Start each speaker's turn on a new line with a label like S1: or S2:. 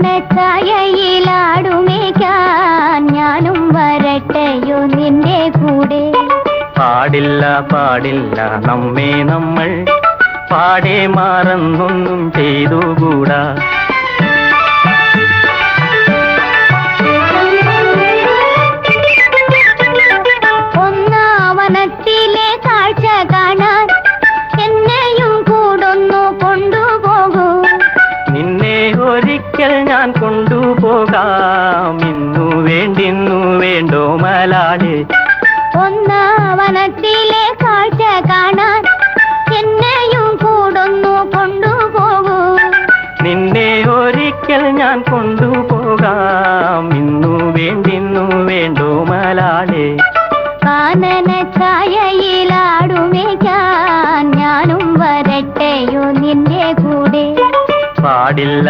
S1: കാനനച്ചായയിലാടുമേക്കാൻ ഞാനും വരട്ടെയോ നിന്റെ കൂടെ.
S2: പാടില്ല പാടില്ല നമ്മെ നമ്മൾ പാടെ മാറന്നൊന്നും ചെയ്തുകൂടാ.
S1: ഒന്നാവനത്തിലെ കാഴ്ച കാണാൻ എന്നെയും കൂടൊന്നു കൊണ്ടുപോകൂ.
S2: നിന്നെ ഒരിക്കൽ ഞാൻ കൊണ്ടുപോകാം. ഇന്നു വേണ്ടിന്നു വേണ്ടോ മലാളെ.
S1: ഒന്നാവനത്തിലെ കാഴ്ച കാണാൻ എന്നെയും കൂടൊന്നു കൊണ്ടുപോകൂ.
S2: നിന്നെ ഒരിക്കൽ ഞാൻ കൊണ്ടുപോകാം. ഇന്നു വേണ്ടിന്നു വേണ്ടോ മലാളെ.
S1: കാനനച്ചായയിലാടുമേക്കാൻ ഞാനും വരട്ടെയോ നിന്റെ കൂടെ.
S2: പാടില്ല